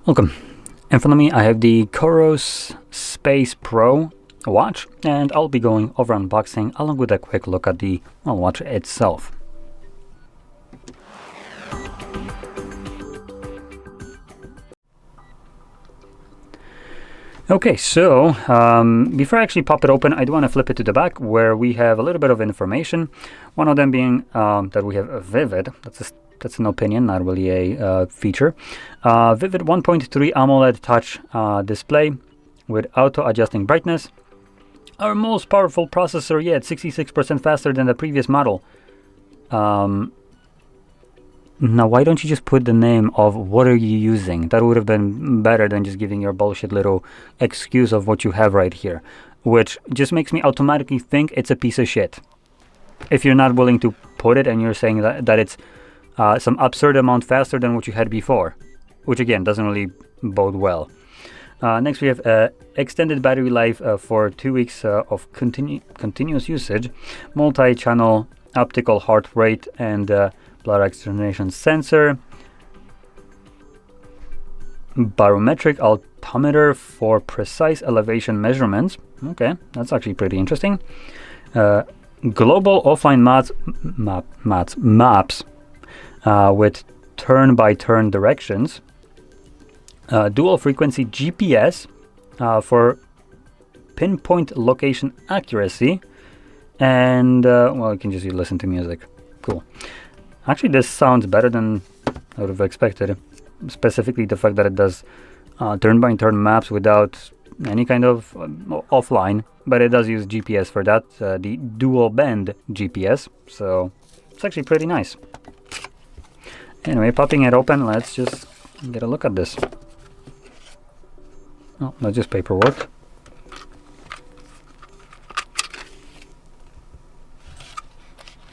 Welcome. In front of me I have the COROS Pace Pro watch, and I'll be going over unboxing along with a quick look at the watch itself. Okay, so before I actually pop it open, I do want to flip it to the back where we have a little bit of information. One of them being that we have a Vivid. That's an opinion, not really a feature. Vivid 1.3 AMOLED touch display with auto-adjusting brightness. Our most powerful processor yet, 66% faster than the previous model. Now, why don't you just put the name of what are you using? That would have been better than just giving your bullshit little excuse of what you have right here, which just makes me automatically think it's a piece of shit. If you're not willing to put it and you're saying that it's some absurd amount faster than what you had before, which again doesn't really bode well. Next we have extended battery life for 2 weeks of continuous usage, multi-channel optical heart rate and blood oxygenation sensor, barometric altimeter for precise elevation measurements. Okay, that's actually pretty interesting. Global offline maps with turn-by-turn directions. Dual frequency GPS for pinpoint location accuracy, and well, you can just listen to music. Cool. Actually, this sounds better than I would have expected. Specifically, the fact that it does turn-by-turn maps without any kind of offline, but it does use GPS for that, the dual band GPS. So it's actually pretty nice. Anyway, popping it open, let's just get a look at this. Oh, not just paperwork.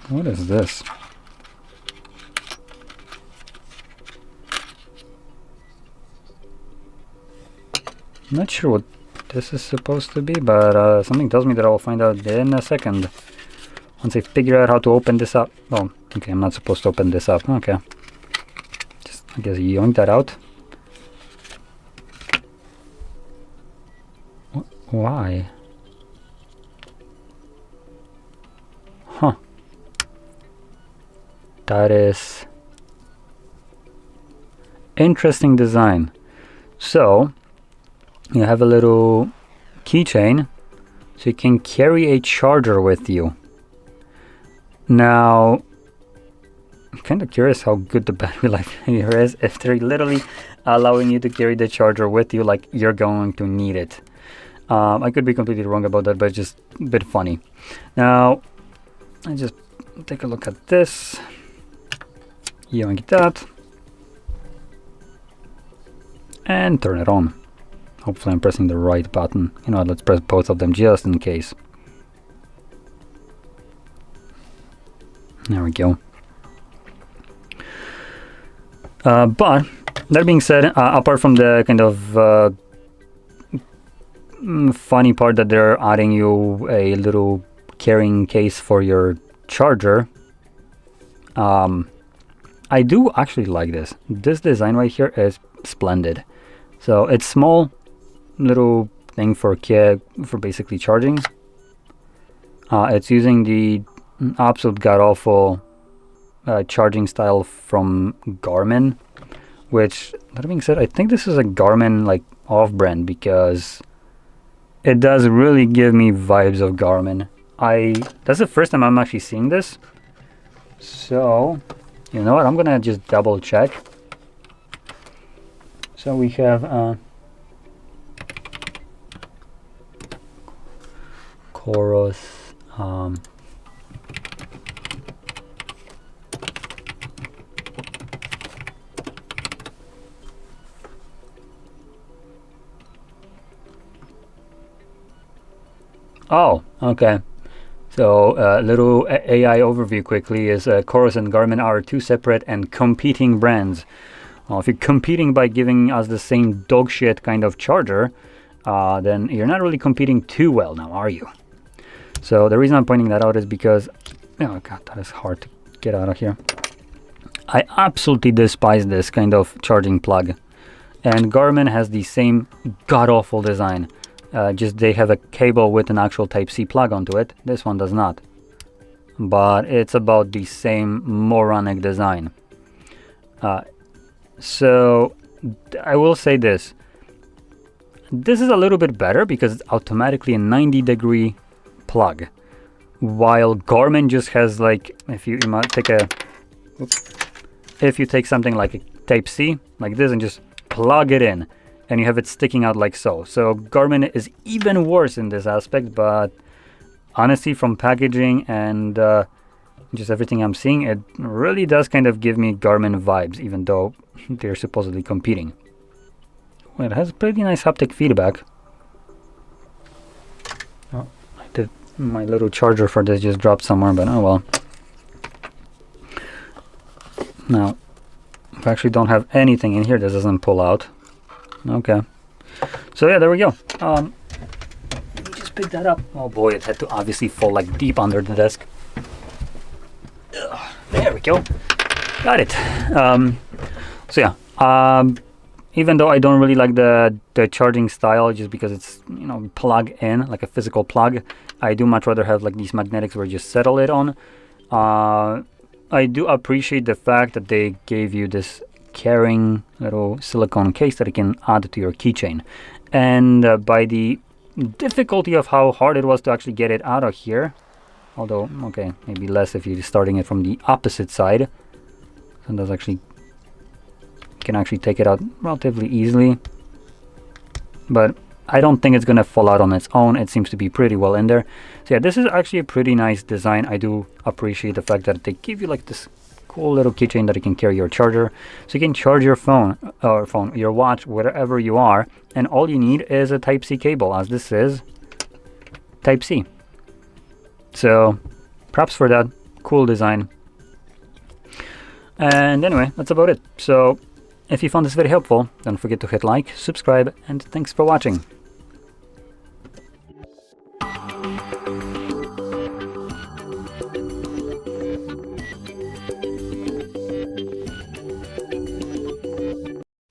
What is this? I'm not sure what this is supposed to be, but something tells me that I'll find out in a second. Once I figure out how to open this up. Oh, okay, I'm not supposed to open this up. Okay. Just, I guess, yoink that out. Why? Huh. That is interesting design. So you have a little keychain, so you can carry a charger with you. Now, I'm kind of curious how good the battery life here is, if they're literally allowing you to carry the charger with you like you're going to need it. I could be completely wrong about that, but it's just a bit funny. Now, I just take a look at this. Yoink that. And turn it on. Hopefully I'm pressing the right button. You know what, let's press both of them just in case. There we go. But that being said, apart from the kind of funny part that they're adding you a little carrying case for your charger, I do actually like this. This design right here is splendid. So it's small, little thing for basically charging. It's using the absolute god-awful charging style from Garmin, which, that being said, I think this is a Garmin like off-brand, because it does really give me vibes of Garmin. That's the first time I'm actually seeing this. So, you know what, I'm gonna just double check. So we have COROS oh, okay. So a little AI overview quickly is COROS and Garmin are two separate and competing brands. If you're competing by giving us the same dog shit kind of charger, then you're not really competing too well now, are you? So the reason I'm pointing that out is because, oh god, that is hard to get out of here. I absolutely despise this kind of charging plug. And Garmin has the same god-awful design. Just they have a cable with an actual Type-C plug onto it. This one does not. But it's about the same moronic design. So I will say this. This is a little bit better because it's automatically a 90-degree plug. While Garmin just has, like, if you might take a... Oops, if you take something like a Type-C, like this, and just plug it in, and you have it sticking out like so. So Garmin is even worse in this aspect, but honestly, from packaging and just everything I'm seeing, it really does kind of give me Garmin vibes, even though they're supposedly competing. Well, it has pretty nice haptic feedback. Oh, my little charger for this just dropped somewhere, but oh well. Now, if I actually don't have anything in here, this doesn't pull out. Okay. So yeah, there we go. Let me just pick that up. Oh boy, it had to obviously fall like deep under the desk. Ugh, there we go. Got it. So yeah, even though I don't really like the charging style, just because it's, you know, plug in, like a physical plug, I do much rather have like these magnetics where you just settle it on. I do appreciate the fact that they gave you this carrying little silicone case that you can add to your keychain. And by the difficulty of how hard it was to actually get it out of here, although, okay, maybe less if you're starting it from the opposite side. And that's actually, you can actually take it out relatively easily. But I don't think it's going to fall out on its own. It seems to be pretty well in there. So yeah, this is actually a pretty nice design. I do appreciate the fact that they give you like this cool little keychain that you can carry your charger. So you can charge your phone, your watch, wherever you are. And all you need is a Type-C cable, as this is Type-C. So props for that. Cool design. And anyway, that's about it. So if you found this very helpful, don't forget to hit like, subscribe, and thanks for watching.